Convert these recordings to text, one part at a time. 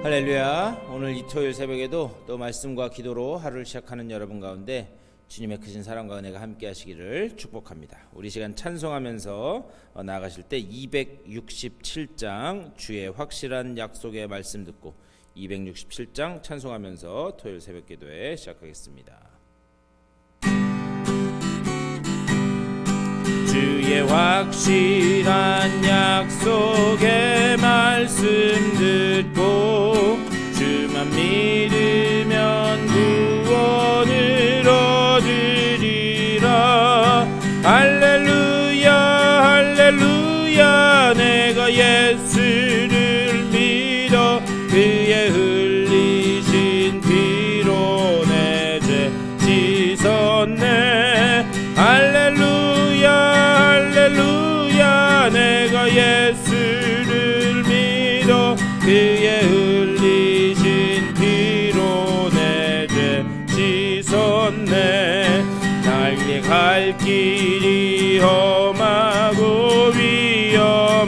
할렐루야. 오늘 이 토요일 새벽에도 또 말씀과 기도로 하루를 시작하는 여러분 가운데 주님의 크신 사랑과 은혜가 함께 하시기를 축복합니다. 우리 시간 찬송하면서 나아가실 때 267장 주의 확실한 약속의 말씀 듣고 267장 찬송하면서 토요일 새벽 기도회 시작하겠습니다. 주의 확실한 약속의 말씀 듣고 주만 믿으면 구원을 얻으리라. 할렐루야 할렐루야. 내가 예수를 믿어 그의 흘리신 피로 내 죄 씻었네. 할렐루야 할렐루야. 내가 예수를 믿어 그의 흘리신 피로 내 죄 씻었네. 나에게 갈 길이 험하고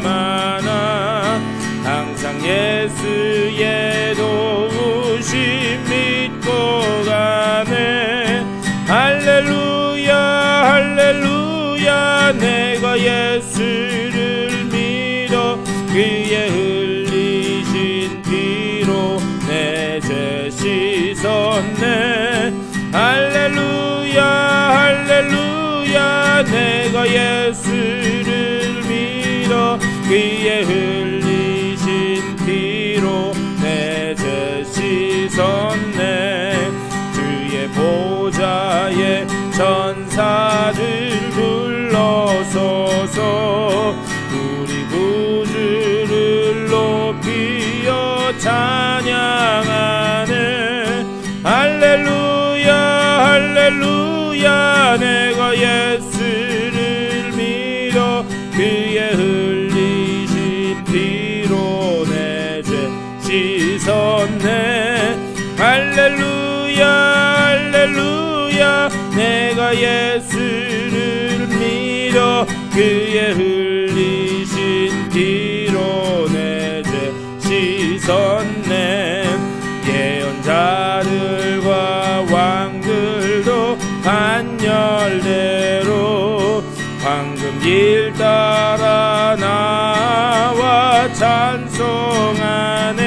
위험하나 항상 예수의 도우심 믿고 가네. 할렐루야 할렐루야. 내가 예수를 믿어 그의 흘리신 피로 내 죄 씻었네. 할렐루야 할렐루야. 내가 예수를 믿어 그의 흘리신 피로 내 죄 씻었네. 주의 보좌에 천사들 둘러서서 우리 구주를 높이어 찬양하네. 할렐루야 할렐루야. 내가 예수를 믿어 그의 흘리신 피로 내 죄 씻었네. 할렐루야 할렐루야. 내가 예수를 믿어 그의 흘리신 피로 내 죄 씻었네. 예언자들과 왕들도 반열대로 황금 길 따라 나와 찬송하네.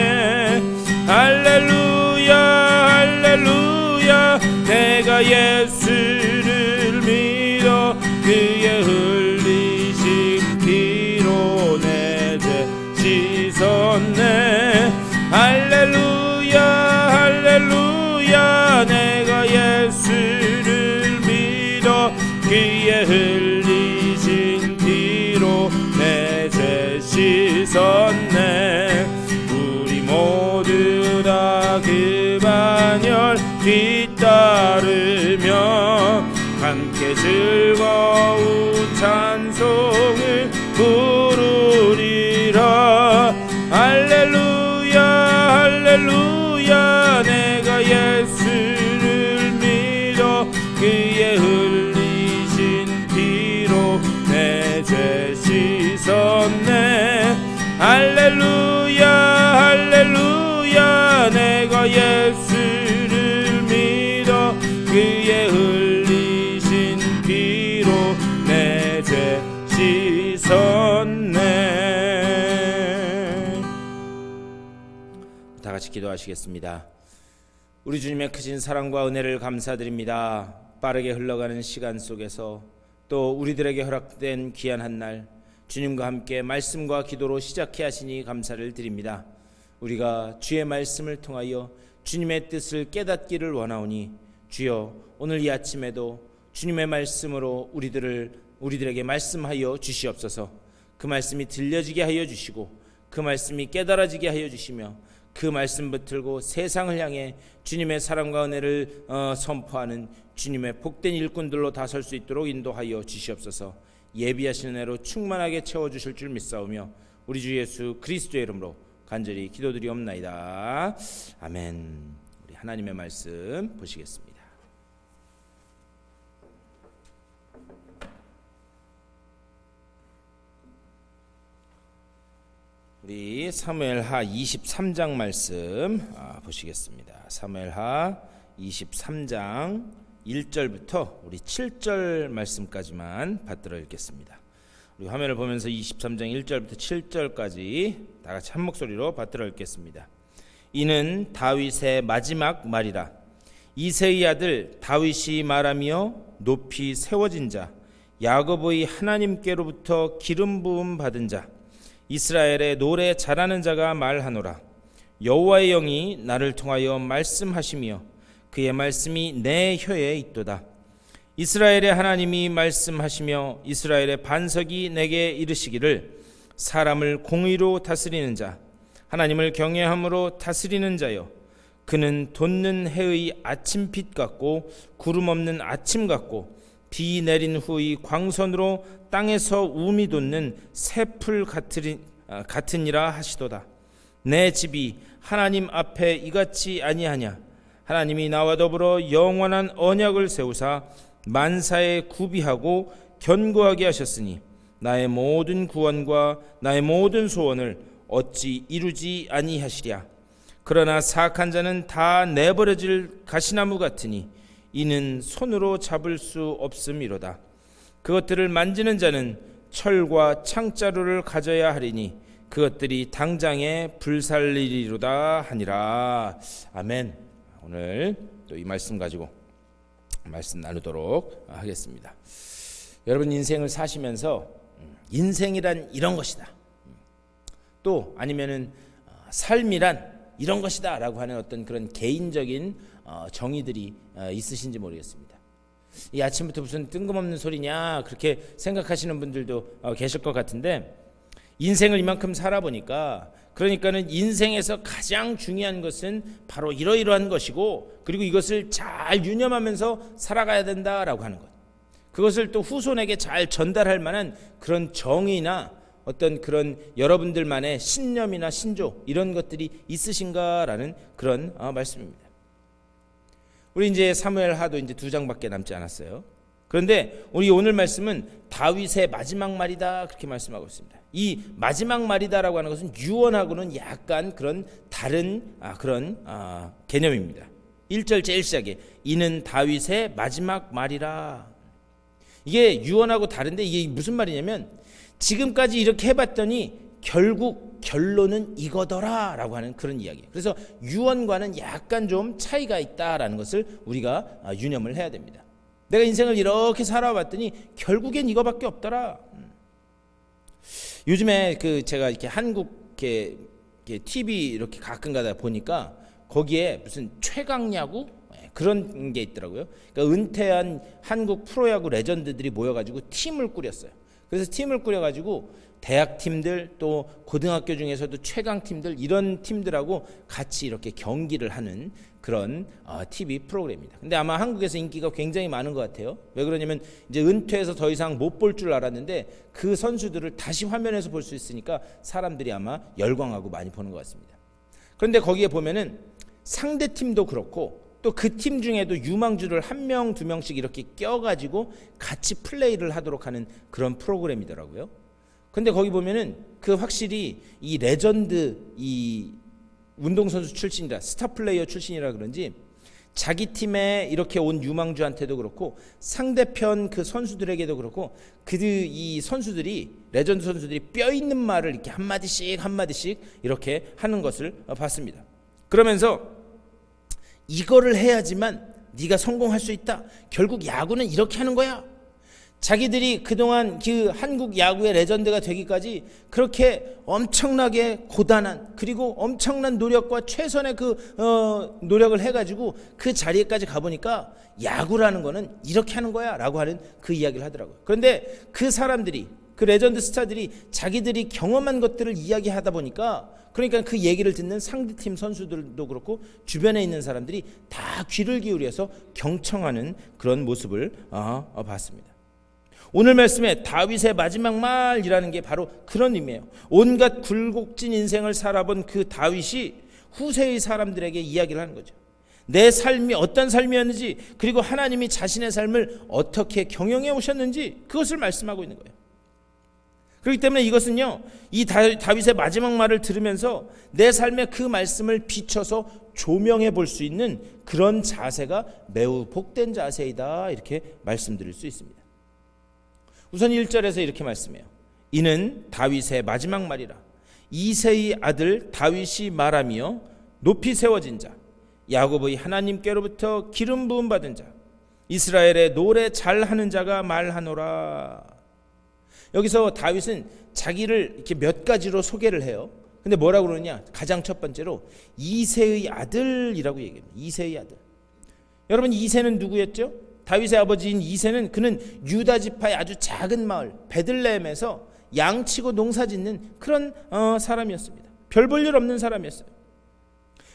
할렐루야 할렐루야. 내가 예수를 믿어 그의 흘리신 피로 내 죄 씻었네. 할렐루야 할렐루야. 내가 예수를 믿어 그의 흘리신 피로 내 죄 씻었네. 우리 모두 다 그 반열 뒤따르며 함께 즐거운 찬송을 부르리라. 할렐루야 할렐루야. 내가 예수를 믿어 그의 흘리신 피로 내 죄 씻었네. 할렐루야 할렐루야. 내가 예수를 믿어 그의 흘리신 피로 내 죄 씻었네. 다 같이 기도하시겠습니다. 우리 주님의 크신 사랑과 은혜를 감사드립니다. 빠르게 흘러가는 시간 속에서 또 우리들에게 허락된 귀한 한 날 주님과 함께 말씀과 기도로 시작해 하시니 감사를 드립니다. 우리가 주의 말씀을 통하여 주님의 뜻을 깨닫기를 원하오니 주여 오늘 이 아침에도 주님의 말씀으로 우리들에게 말씀하여 주시옵소서. 그 말씀이 들려지게 하여 주시고 그 말씀이 깨달아지게 하여 주시며 그 말씀 붙들고 세상을 향해 주님의 사랑과 은혜를 선포하는 주님의 복된 일꾼들로 다 설 수 있도록 인도하여 주시옵소서. 예비하신 은혜로 충만하게 채워주실 줄 믿사오며 우리 주 예수 그리스도의 이름으로 간절히 기도드리옵나이다. 아멘. 우리 하나님의 말씀 보시겠습니다. 우리 사무엘하 23장 말씀 보시겠습니다. 사무엘하 23장 1절부터 우리 7절 말씀까지만 받들어 읽겠습니다. 우리 화면을 보면서 23장 1절부터 7절까지 다 같이 한 목소리로 받들어 읽겠습니다. 이는 다윗의 마지막 말이라. 이새의 아들 다윗이 말하며 높이 세워진 자, 야곱의 하나님께로부터 기름 부음 받은 자, 이스라엘의 노래 잘하는 자가 말하노라. 여호와의 영이 나를 통하여 말씀하시며 그의 말씀이 내 혀에 있도다. 이스라엘의 하나님이 말씀하시며 이스라엘의 반석이 내게 이르시기를, 사람을 공의로 다스리는 자, 하나님을 경외함으로 다스리는 자여, 그는 돋는 해의 아침빛 같고 구름 없는 아침 같고 비 내린 후의 광선으로 땅에서 움이 돋는 새풀 같으니라 하시도다. 내 집이 하나님 앞에 이같이 아니하냐. 하나님이 나와 더불어 영원한 언약을 세우사 만사에 구비하고 견고하게 하셨으니 나의 모든 구원과 나의 모든 소원을 어찌 이루지 아니하시랴. 그러나 사악한 자는 다 내버려질 가시나무 같으니 이는 손으로 잡을 수 없음이로다. 그것들을 만지는 자는 철과 창자루를 가져야 하리니 그것들이 당장에 불살리리로다 하니라. 아멘. 오늘 또 이 말씀 가지고 말씀 나누도록 하겠습니다. 여러분, 인생을 사시면서 인생이란 이런 것이다, 또 아니면은 삶이란 이런 것이다 라고 하는 어떤 그런 개인적인 정의들이 있으신지 모르겠습니다. 이 아침부터 무슨 뜬금없는 소리냐 그렇게 생각하시는 분들도 계실 것 같은데, 인생을 이만큼 살아보니까, 그러니까는 인생에서 가장 중요한 것은 바로 이러이러한 것이고, 그리고 이것을 잘 유념하면서 살아가야 된다라고 하는 것, 그것을 또 후손에게 잘 전달할 만한 그런 정의나 어떤 그런 여러분들만의 신념이나 신조, 이런 것들이 있으신가라는 그런 말씀입니다. 우리 이제 사무엘하도 이제 2장밖에 남지 않았어요. 그런데 우리 오늘 말씀은 다윗의 마지막 말이다 그렇게 말씀하고 있습니다. 이 마지막 말이다라고 하는 것은 유언하고는 약간 그런 다른 그런 개념입니다. 1절 제일 시작에 이는 다윗의 마지막 말이라. 이게 유언하고 다른데, 이게 무슨 말이냐면 지금까지 이렇게 해봤더니 결국 결론은 이거더라 라고 하는 그런 이야기예요. 그래서 유언과는 약간 좀 차이가 있다라는 것을 우리가 유념을 해야 됩니다. 내가 인생을 이렇게 살아봤더니 결국엔 이거밖에 없더라. 요즘에 제가 이렇게 한국 TV 이렇게 가끔가다 보니까 거기에 무슨 최강야구 그런 게 있더라고요. 그러니까 은퇴한 한국 프로야구 레전드들이 모여가지고 팀을 꾸렸어요. 그래서 팀을 꾸려가지고 대학 팀들, 또 고등학교 중에서도 최강 팀들, 이런 팀들하고 같이 이렇게 경기를 하는 그런 TV 프로그램입니다. 근데 아마 한국에서 인기가 굉장히 많은 것 같아요. 왜 그러냐면 이제 은퇴해서 더 이상 못 볼 줄 알았는데 그 선수들을 다시 화면에서 볼 수 있으니까 사람들이 아마 열광하고 많이 보는 것 같습니다. 그런데 거기에 보면은 상대 팀도 그렇고 또 그 팀 중에도 유망주를 1명, 2명씩 이렇게 껴가지고 같이 플레이를 하도록 하는 그런 프로그램이더라고요. 근데 거기 보면은 확실히 이 레전드, 이 운동선수 출신이라, 스타 플레이어 출신이라 그런지 자기 팀에 이렇게 온 유망주한테도 그렇고 상대편 그 선수들에게도 그렇고 이 선수들이, 레전드 선수들이 뼈 있는 말을 이렇게 한마디씩 이렇게 하는 것을 봤습니다. 그러면서 이거를 해야지만 네가 성공할 수 있다. 결국 야구는 이렇게 하는 거야. 자기들이 그동안 그 한국 야구의 레전드가 되기까지 그렇게 엄청나게 고단한, 그리고 엄청난 노력과 최선의 노력을 해가지고 그 자리에까지 가보니까 야구라는 거는 이렇게 하는 거야 라고 하는 그 이야기를 하더라고요. 그런데 그 사람들이, 그 레전드 스타들이 자기들이 경험한 것들을 이야기하다 보니까, 그러니까 그 얘기를 듣는 상대팀 선수들도 그렇고 주변에 있는 사람들이 다 귀를 기울여서 경청하는 그런 모습을 봤습니다. 오늘 말씀에 다윗의 마지막 말이라는 게 바로 그런 의미예요. 온갖 굴곡진 인생을 살아본 그 다윗이 후세의 사람들에게 이야기를 하는 거죠. 내 삶이 어떤 삶이었는지, 그리고 하나님이 자신의 삶을 어떻게 경영해 오셨는지, 그것을 말씀하고 있는 거예요. 그렇기 때문에 이것은요, 이 다윗의 마지막 말을 들으면서 내 삶의 그 말씀을 비춰서 조명해 볼 수 있는 그런 자세가 매우 복된 자세이다, 이렇게 말씀드릴 수 있습니다. 우선 1절에서 이렇게 말씀해요. 이는 다윗의 마지막 말이라. 이새의 아들 다윗이 말하며 높이 세워진 자, 야곱의 하나님께로부터 기름 부음 받은 자, 이스라엘의 노래 잘하는 자가 말하노라. 여기서 다윗은 자기를 이렇게 몇 가지로 소개를 해요. 근데 뭐라고 그러느냐? 가장 첫 번째로 이새의 아들이라고 얘기합니다. 이새의 아들. 여러분, 이새는 누구였죠? 다윗의 아버지인 이새는 그는 유다 지파의 아주 작은 마을 베들레헴에서 양치고 농사짓는 그런 사람이었습니다. 별 볼 일 없는 사람이었어요.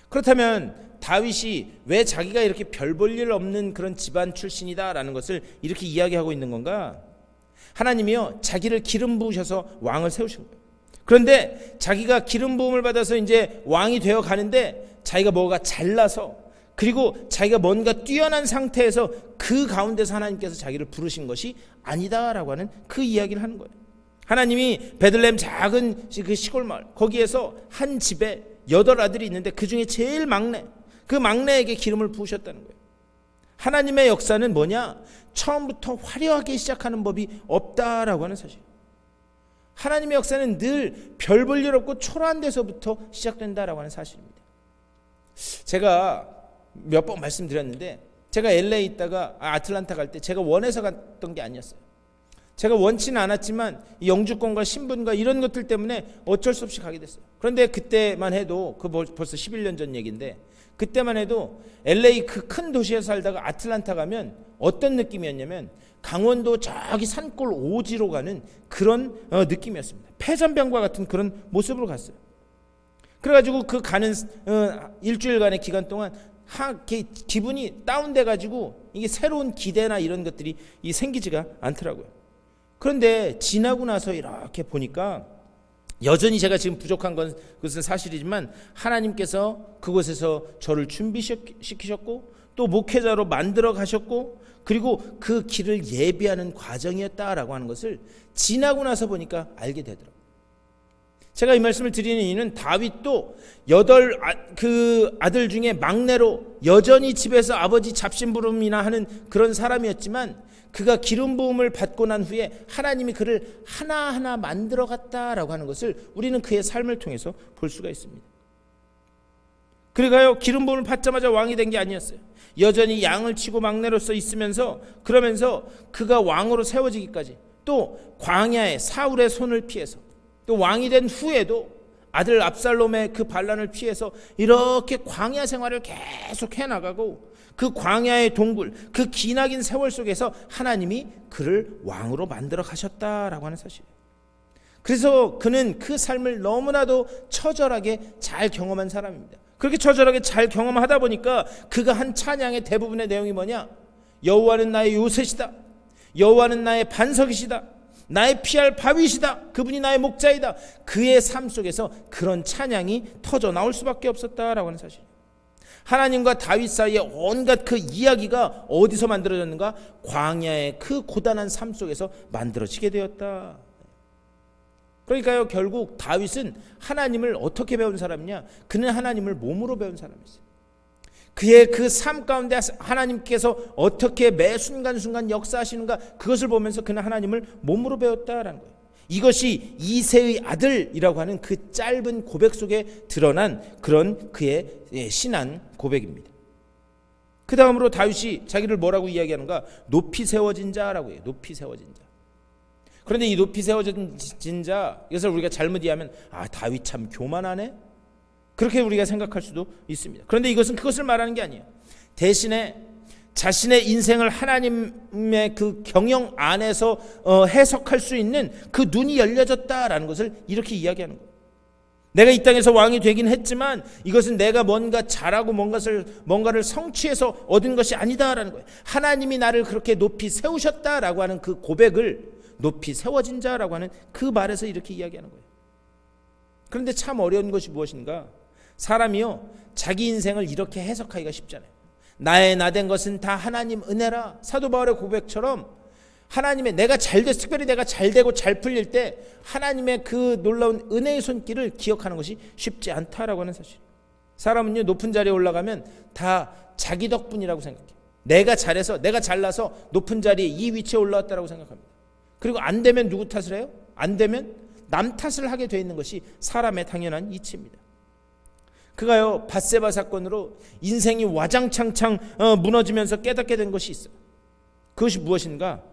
그렇다면 다윗이 왜 자기가 이렇게 별 볼 일 없는 그런 집안 출신이다라는 것을 이렇게 이야기하고 있는 건가? 하나님이요, 자기를 기름 부으셔서 왕을 세우신 거예요. 그런데 자기가 기름 부음을 받아서 이제 왕이 되어 가는데 자기가 뭐가 잘나서, 그리고 자기가 뭔가 뛰어난 상태에서 그 가운데서 하나님께서 자기를 부르신 것이 아니다라고 하는 그 이야기를 하는 거예요. 하나님이 베들레헴 작은 그 시골 마을 거기에서 한 집에 8아들이 있는데 그 중에 제일 막내, 그 막내에게 기름을 부으셨다는 거예요. 하나님의 역사는 뭐냐? 처음부터 화려하게 시작하는 법이 없다라고 하는 사실. 하나님의 역사는 늘 별 볼 일 없고 초라한 데서부터 시작된다라고 하는 사실입니다. 제가 몇 번 말씀드렸는데, 제가 LA 있다가 아틀란타 갈 때 제가 원해서 갔던 게 아니었어요. 제가 원치는 않았지만 영주권과 신분과 이런 것들 때문에 어쩔 수 없이 가게 됐어요. 그런데 그때만 해도, 그 벌써 11년 전 얘기인데, 그때만 해도 LA 그 큰 도시에 살다가 아틀란타 가면 어떤 느낌이었냐면 강원도 저기 산골 오지로 가는 그런 느낌이었습니다. 폐전병과 같은 그런 모습으로 갔어요. 그래가지고 그 가는 일주일간의 기간 동안 기분이 다운돼가지고 이게 새로운 기대나 이런 것들이 생기지가 않더라고요. 그런데 지나고 나서 이렇게 보니까 여전히 제가 지금 부족한 것은 사실이지만 하나님께서 그곳에서 저를 준비시키셨고 또 목회자로 만들어 가셨고, 그리고 그 길을 예비하는 과정이었다라고 하는 것을 지나고 나서 보니까 알게 되더라고요. 제가 이 말씀을 드리는 이유는 다윗도 8 그 아들 중에 막내로 여전히 집에서 아버지 잡심부름이나 하는 그런 사람이었지만, 그가 기름 부음을 받고 난 후에 하나님이 그를 하나하나 만들어 갔다라고 하는 것을 우리는 그의 삶을 통해서 볼 수가 있습니다. 그러니까요, 기름 부음을 받자마자 왕이 된 게 아니었어요. 여전히 양을 치고 막내로서 있으면서, 그러면서 그가 왕으로 세워지기까지, 또 광야에 사울의 손을 피해서, 또 왕이 된 후에도 아들 압살롬의 그 반란을 피해서 이렇게 광야 생활을 계속 해나가고, 그 광야의 동굴, 그 기나긴 세월 속에서 하나님이 그를 왕으로 만들어 가셨다라고 하는 사실이에요. 그래서 그는 그 삶을 너무나도 처절하게 잘 경험한 사람입니다. 그렇게 처절하게 잘 경험하다 보니까 그가 한 찬양의 대부분의 내용이 뭐냐? 여호와는 나의 요새시다, 여호와는 나의 반석이시다, 나의 피할 바위시다, 그분이 나의 목자이다. 그의 삶 속에서 그런 찬양이 터져 나올 수밖에 없었다라고 하는 사실이에요. 하나님과 다윗 사이에 온갖 그 이야기가 어디서 만들어졌는가? 광야의 그 고단한 삶 속에서 만들어지게 되었다. 그러니까요, 결국 다윗은 하나님을 어떻게 배운 사람이냐? 그는 하나님을 몸으로 배운 사람이었어요. 그의 그 삶 가운데 하나님께서 어떻게 매 순간순간 역사하시는가, 그것을 보면서 그는 하나님을 몸으로 배웠다라는 거예요. 이것이 이새의 아들이라고 하는 그 짧은 고백 속에 드러난 그런 그의 신앙 고백입니다. 그 다음으로 다윗이 자기를 뭐라고 이야기하는가? 높이 세워진 자라고 해요. 높이 세워진 자. 그런데 이 높이 세워진 자, 이것을 우리가 잘못 이해하면 다윗 참 교만하네, 그렇게 우리가 생각할 수도 있습니다. 그런데 이것은 그것을 말하는 게 아니에요. 대신에 자신의 인생을 하나님의 그 경영 안에서 해석할 수 있는 그 눈이 열려졌다라는 것을 이렇게 이야기하는 거예요. 내가 이 땅에서 왕이 되긴 했지만 이것은 내가 뭔가 잘하고 뭔가를 성취해서 얻은 것이 아니다라는 거예요. 하나님이 나를 그렇게 높이 세우셨다라고 하는 그 고백을 높이 세워진 자라고 하는 그 말에서 이렇게 이야기하는 거예요. 그런데 참 어려운 것이 무엇인가? 사람이요, 자기 인생을 이렇게 해석하기가 쉽잖아요. 나의 나된 것은 다 하나님 은혜라. 사도 바울의 고백처럼 하나님의 내가 잘됐 특별히 내가 잘되고 잘 풀릴 때 하나님의 그 놀라운 은혜의 손길을 기억하는 것이 쉽지 않다라고 하는 사실. 사람은요 높은 자리에 올라가면 다 자기 덕분이라고 생각해요. 내가 잘해서 내가 잘나서 높은 자리에 이 위치에 올라왔다라고 생각합니다. 그리고 안 되면 누구 탓을 해요? 안 되면 남 탓을 하게 돼 있는 것이 사람의 당연한 이치입니다. 그가요 밧세바 사건으로 인생이 와장창창 무너지면서 깨닫게 된 것이 있어요. 그것이 무엇인가?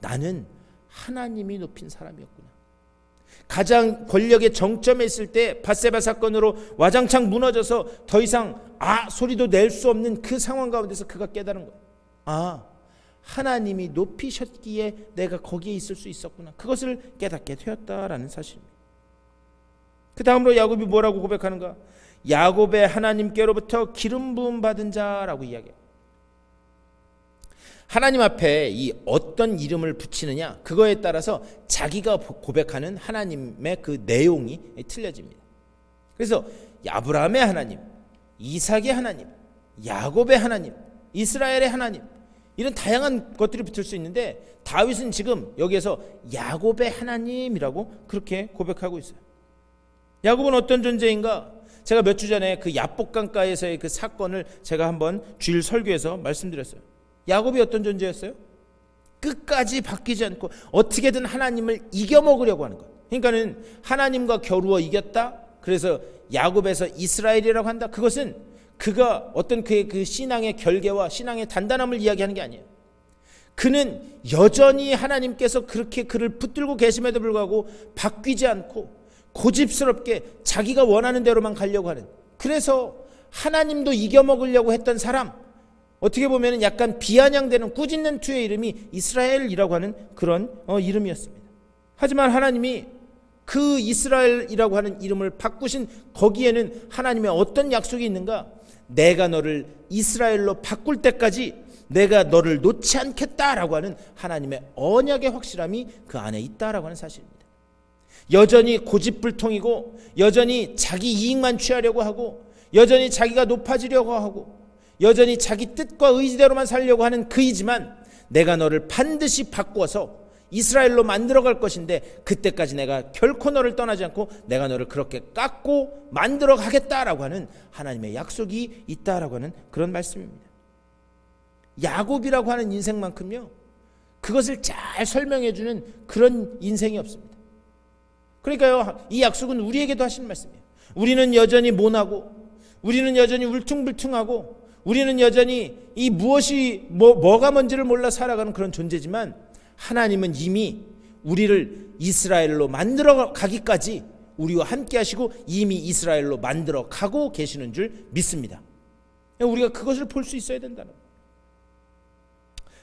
나는 하나님이 높인 사람이었구나. 가장 권력의 정점에 있을 때 밧세바 사건으로 와장창 무너져서 더 이상 소리도 낼 수 없는 그 상황 가운데서 그가 깨달은 거예요. 하나님이 높이셨기에 내가 거기에 있을 수 있었구나. 그것을 깨닫게 되었다라는 사실입니다. 그 다음으로 야곱이 뭐라고 고백하는가? 야곱의 하나님께로부터 기름 부음 받은 자라고 이야기해요. 하나님 앞에 이 어떤 이름을 붙이느냐 그거에 따라서 자기가 고백하는 하나님의 그 내용이 틀려집니다. 그래서 아브라함의 하나님, 이삭의 하나님, 야곱의 하나님, 이스라엘의 하나님 이런 다양한 것들이 붙을 수 있는데 다윗은 지금 여기에서 야곱의 하나님이라고 그렇게 고백하고 있어요. 야곱은 어떤 존재인가? 제가 몇 주 전에 그 야복강가에서의 그 사건을 제가 한번 주일 설교에서 말씀드렸어요. 야곱이 어떤 존재였어요? 끝까지 바뀌지 않고 어떻게든 하나님을 이겨먹으려고 하는 것. 그러니까는 하나님과 겨루어 이겼다. 그래서 야곱에서 이스라엘이라고 한다. 그것은 그가 어떤 그의 그 신앙의 결계와 신앙의 단단함을 이야기하는 게 아니에요. 그는 여전히 하나님께서 그렇게 그를 붙들고 계심에도 불구하고 바뀌지 않고 고집스럽게 자기가 원하는 대로만 가려고 하는, 그래서 하나님도 이겨먹으려고 했던 사람, 어떻게 보면 약간 비아냥되는 꾸짖는 투의 이름이 이스라엘이라고 하는 그런 이름이었습니다. 하지만 하나님이 그 이스라엘이라고 하는 이름을 바꾸신 거기에는 하나님의 어떤 약속이 있는가? 내가 너를 이스라엘로 바꿀 때까지 내가 너를 놓지 않겠다라고 하는 하나님의 언약의 확실함이 그 안에 있다라고 하는 사실입니다. 여전히 고집불통이고 여전히 자기 이익만 취하려고 하고 여전히 자기가 높아지려고 하고 여전히 자기 뜻과 의지대로만 살려고 하는 그이지만 내가 너를 반드시 바꾸어서 이스라엘로 만들어갈 것인데 그때까지 내가 결코 너를 떠나지 않고 내가 너를 그렇게 깎고 만들어 가겠다라고 하는 하나님의 약속이 있다라고 하는 그런 말씀입니다. 야곱이라고 하는 인생만큼요 그것을 잘 설명해주는 그런 인생이 없습니다. 그러니까요 이 약속은 우리에게도 하시는 말씀이에요. 우리는 여전히 모나고 우리는 여전히 울퉁불퉁하고 우리는 여전히 이 무엇이 뭐가 뭔지를 몰라 살아가는 그런 존재지만 하나님은 이미 우리를 이스라엘로 만들어 가기까지 우리와 함께 하시고 이미 이스라엘로 만들어 가고 계시는 줄 믿습니다. 우리가 그것을 볼 수 있어야 된다는 거예요.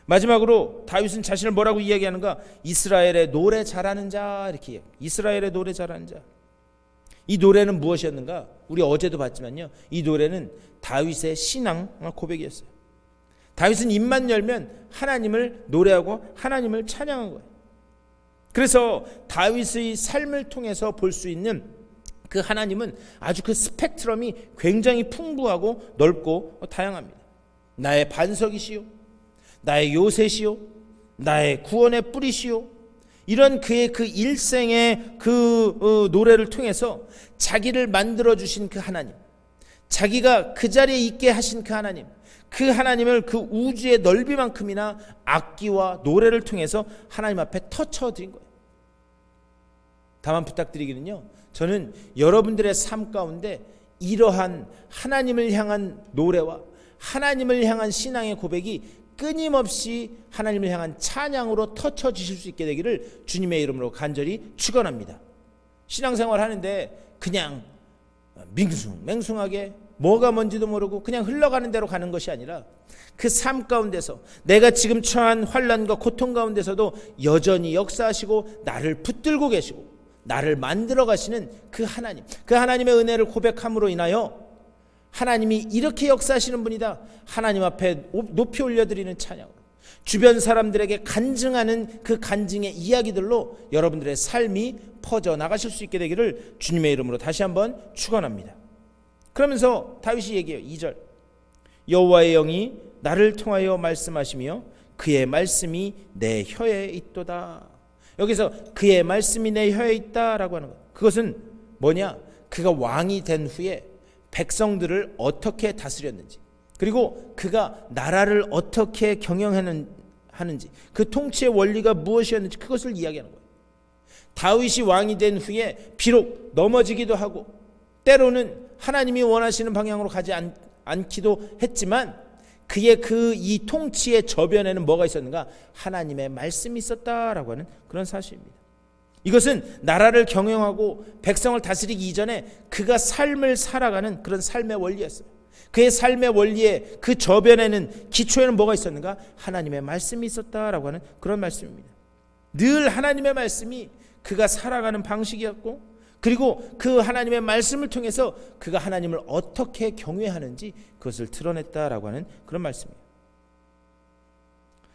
마지막으로 다윗은 자신을 뭐라고 이야기하는가? 이스라엘의 노래 잘하는 자, 이렇게 이야기해요. 이스라엘의 노래 잘하는 자. 이 노래는 무엇이었는가? 우리 어제도 봤지만요 이 노래는 다윗의 신앙 고백이었어요. 다윗은 입만 열면 하나님을 노래하고 하나님을 찬양한 거예요. 그래서 다윗의 삶을 통해서 볼 수 있는 그 하나님은 아주 그 스펙트럼이 굉장히 풍부하고 넓고 다양합니다. 나의 반석이시요, 나의 요새시요, 나의 구원의 뿌리시요, 이런 그의 그 일생의 그 노래를 통해서 자기를 만들어주신 그 하나님, 자기가 그 자리에 있게 하신 그 하나님, 그 하나님을 그 우주의 넓이만큼이나 악기와 노래를 통해서 하나님 앞에 터쳐드린 거예요. 다만 부탁드리기는요, 저는 여러분들의 삶 가운데 이러한 하나님을 향한 노래와 하나님을 향한 신앙의 고백이 끊임없이 하나님을 향한 찬양으로 터쳐지실 수 있게 되기를 주님의 이름으로 간절히 축원합니다. 신앙생활 하는데 그냥 맹숭하게 뭐가 뭔지도 모르고 그냥 흘러가는 대로 가는 것이 아니라 그 삶 가운데서 내가 지금 처한 환난과 고통 가운데서도 여전히 역사하시고 나를 붙들고 계시고 나를 만들어 가시는 그 하나님, 그 하나님의 은혜를 고백함으로 인하여 하나님이 이렇게 역사하시는 분이다, 하나님 앞에 높이 올려드리는 찬양으로 주변 사람들에게 간증하는 그 간증의 이야기들로 여러분들의 삶이 퍼져나가실 수 있게 되기를 주님의 이름으로 다시 한번 축원합니다. 그러면서 다윗이 얘기해요. 2절, 여호와의 영이 나를 통하여 말씀하시며 그의 말씀이 내 혀에 있도다. 여기서 그의 말씀이 내 혀에 있다라고 하는 것, 그것은 뭐냐? 그가 왕이 된 후에 백성들을 어떻게 다스렸는지, 그리고 그가 나라를 어떻게 경영하는지, 그 통치의 원리가 무엇이었는지 그것을 이야기하는 거예요. 다윗이 왕이 된 후에 비록 넘어지기도 하고 때로는 하나님이 원하시는 방향으로 가지 않기도 했지만 그의 이 통치의 저변에는 뭐가 있었는가? 하나님의 말씀이 있었다라고 하는 그런 사실입니다. 이것은 나라를 경영하고 백성을 다스리기 이전에 그가 삶을 살아가는 그런 삶의 원리였어요. 그의 삶의 원리에 그 저변에는, 기초에는 뭐가 있었는가? 하나님의 말씀이 있었다라고 하는 그런 말씀입니다. 늘 하나님의 말씀이 그가 살아가는 방식이었고, 그리고 그 하나님의 말씀을 통해서 그가 하나님을 어떻게 경외하는지 그것을 드러냈다라고 하는 그런 말씀이에요.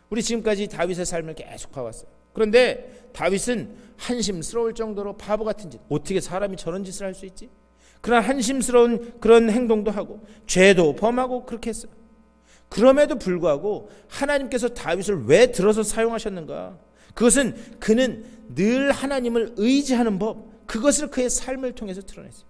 우리 지금까지 다윗의 삶을 계속 봐왔어요. 그런데 다윗은 한심스러울 정도로 바보 같은 짓, 어떻게 사람이 저런 짓을 할 수 있지? 그런 한심스러운 그런 행동도 하고 죄도 범하고 그렇게 했어요. 그럼에도 불구하고 하나님께서 다윗을 왜 들어서 사용하셨는가? 그것은 그는 늘 하나님을 의지하는 법, 그것을 그의 삶을 통해서 드러냈어요.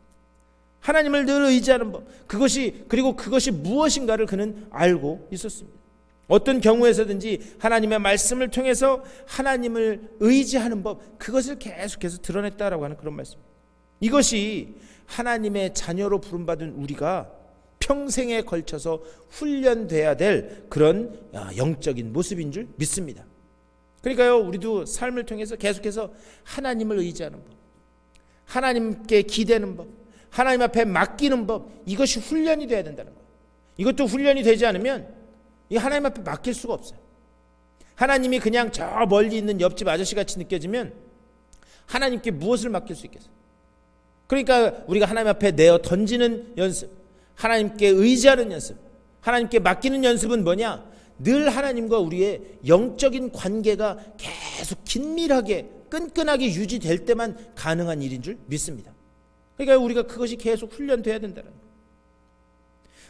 하나님을 늘 의지하는 법, 그리고 그것이 무엇인가를 그는 알고 있었습니다. 어떤 경우에서든지 하나님의 말씀을 통해서 하나님을 의지하는 법, 그것을 계속해서 드러냈다라고 하는 그런 말씀입니다. 이것이 하나님의 자녀로 부름받은 우리가 평생에 걸쳐서 훈련돼야 될 그런 영적인 모습인 줄 믿습니다. 그러니까요, 우리도 삶을 통해서 계속해서 하나님을 의지하는 법, 하나님께 기대는 법, 하나님 앞에 맡기는 법, 이것이 훈련이 돼야 된다는 거예요. 이것도 훈련이 되지 않으면 이 하나님 앞에 맡길 수가 없어요. 하나님이 그냥 저 멀리 있는 옆집 아저씨같이 느껴지면 하나님께 무엇을 맡길 수 있겠어요? 그러니까 우리가 하나님 앞에 내어 던지는 연습, 하나님께 의지하는 연습, 하나님께 맡기는 연습은 뭐냐? 늘 하나님과 우리의 영적인 관계가 계속 긴밀하게 끈끈하게 유지될 때만 가능한 일인 줄 믿습니다. 그러니까 우리가 그것이 계속 훈련돼야 된다는 거예요.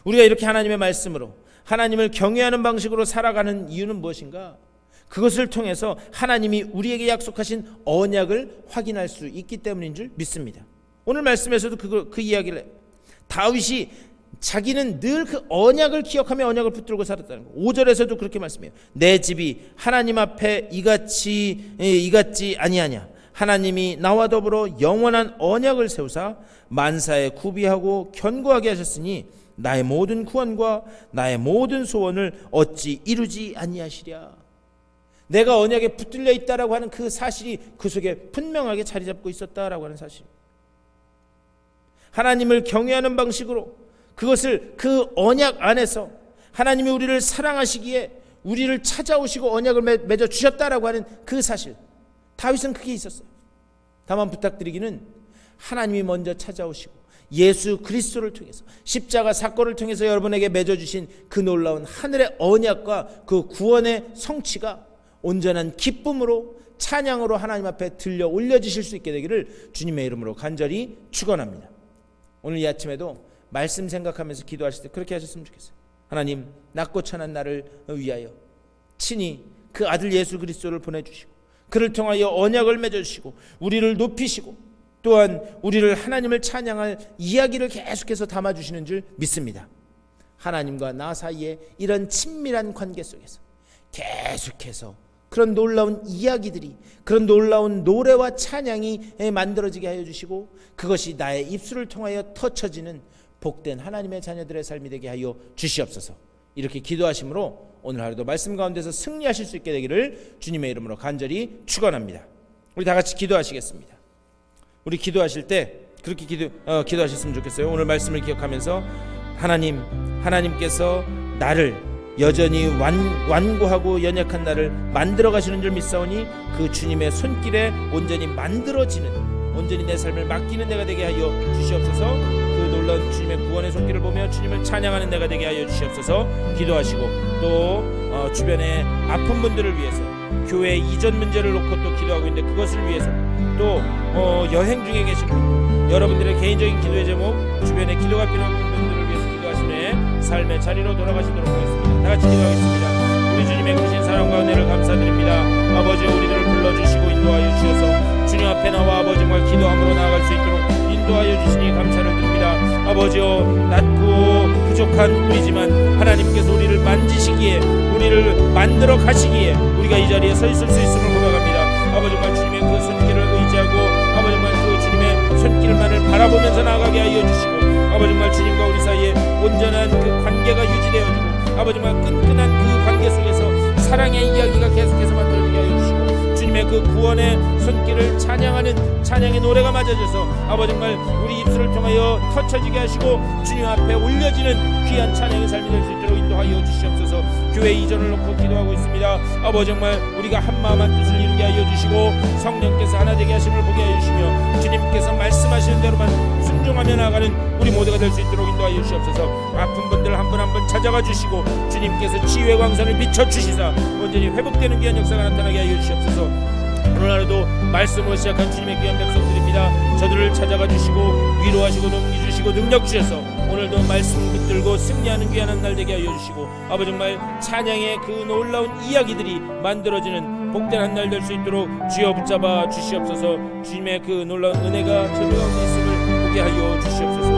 우리가 이렇게 하나님의 말씀으로 하나님을 경외하는 방식으로 살아가는 이유는 무엇인가? 그것을 통해서 하나님이 우리에게 약속하신 언약을 확인할 수 있기 때문인 줄 믿습니다. 오늘 말씀에서도 그 이야기를 해요. 다윗이 자기는 늘 그 언약을 기억하며 언약을 붙들고 살았다는 거예요. 5절에서도 그렇게 말씀해요. 내 집이 하나님 앞에 이같지 아니하냐. 하나님이 나와 더불어 영원한 언약을 세우사 만사에 구비하고 견고하게 하셨으니 나의 모든 구원과 나의 모든 소원을 어찌 이루지 아니하시랴. 내가 언약에 붙들려 있다라고 하는 그 사실이 그 속에 분명하게 자리 잡고 있었다라고 하는 사실. 하나님을 경외하는 방식으로 그것을 그 언약 안에서 하나님이 우리를 사랑하시기에 우리를 찾아오시고 언약을 맺어 주셨다라고 하는 그 사실, 다윗은 그게 있었어요. 다만 부탁드리기는 하나님이 먼저 찾아오시고 예수 그리스도를 통해서 십자가 사건을 통해서 여러분에게 맺어주신 그 놀라운 하늘의 언약과 그 구원의 성취가 온전한 기쁨으로 찬양으로 하나님 앞에 들려 올려지실 수 있게 되기를 주님의 이름으로 간절히 축원합니다. 오늘 이 아침에도 말씀 생각하면서 기도하실 때 그렇게 하셨으면 좋겠어요. 하나님, 낮고 천한 나를 위하여 친히 그 아들 예수 그리스도를 보내주시고 그를 통하여 언약을 맺어주시고 우리를 높이시고 또한 우리를 하나님을 찬양할 이야기를 계속해서 담아주시는 줄 믿습니다. 하나님과 나 사이에 이런 친밀한 관계 속에서 계속해서 그런 놀라운 이야기들이, 그런 놀라운 노래와 찬양이 만들어지게 하여 주시고 그것이 나의 입술을 통하여 터쳐지는 복된 하나님의 자녀들의 삶이 되게 하여 주시옵소서. 이렇게 기도하심으로 오늘 하루도 말씀 가운데서 승리하실 수 있게 되기를 주님의 이름으로 간절히 축원합니다. 우리 다 같이 기도하시겠습니다. 우리 기도하실 때 그렇게 기도하셨으면 좋겠어요. 오늘 말씀을 기억하면서 하나님께서 나를 여전히 완고하고 연약한 나를 만들어 가시는 줄 믿사오니 그 주님의 손길에 온전히 만들어지는, 온전히 내 삶을 맡기는 내가 되게 하여 주시옵소서. 그 놀라운 주님의 구원의 손길을 보며 주님을 찬양하는 내가 되게 하여 주시옵소서. 기도하시고 또 주변에 아픈 분들을 위해서, 교회 이전 문제를 놓고 또 기도하고 있는데 그것을 위해서, 또 여행 중에 계신 분들, 여러분들의 개인적인 기도의 제목, 주변에 기도가 필요한 분들을 위해서 기도하시는 삶의 자리로 돌아가시도록 하겠습니다. 다 같이 기도하겠습니다. 우리 주님의 크신 사랑과 은혜를 감사드립니다. 아버지, 우리들을 불러주시고 인도하여 주셔서 주님 앞에 나와 아버지와 기도함으로 나아갈 수 있도록 인도하여 주시니 감사를 드립니다. 아버지여, 낮고 부족한 우리지만 하나님께서 우리를 만지시기에, 우리를 만들어 가시기에 우리가 이 자리에 서 있을 수 있음을 고백합니다. 아버지 정말 주님의 그 손길을 의지하고 아버지 정말 그 주님의 손길만을 바라보면서 나아가게 하여 주시고, 아버지 정말 주님과 우리 사이에 온전한 그 관계가 유지되어지고, 아버지 정말 끈끈한 그 관계 속에서 사랑의 이야기가 계속해서 만들어지게 하여 주시고, 주님의 그 구원의 손길을 찬양하는 찬양의 노래가 맞아져서 아버지 정말 우리 입술을 통하여 터쳐지게 하시고 주님 앞에 올려지는 귀한 찬양의 삶이 될 수 있도록 인도하여 주시옵소서. 교회 이전을 놓고 기도하고 있습니다. 아버지 정말 우리가 한마음 한뜻을 이루게 하여 주시고 성령께서 하나 되게 하심을 보게 하여 주시며 주님께서 말씀하시는 대로만 순종하며 나아가는 우리 모두가 될 수 있도록 인도하여 주시옵소서. 아픈 분들 한 분 한 분 찾아가 주시고 주님께서 치유의 광선을 비춰주시사 온전히 회복되는 귀한 역사가 나타나게 하여 주시옵소서. 오늘 하루도 말씀으로 시작한 주님의 귀한 백성들입니다. 저들을 찾아가 주시고 위로하시고 넘겨주시고 능력 주셔서 오늘도 말씀 붙들고 승리하는 귀한 한 날 되게 하여 주시고, 아버지 정말 찬양의 그 놀라운 이야기들이 만들어지는 복된 한 날 될 수 있도록 주여 붙잡아 주시옵소서. 주님의 그 놀라운 은혜가 저들 가운데 있음을 보게 하여 주시옵소서.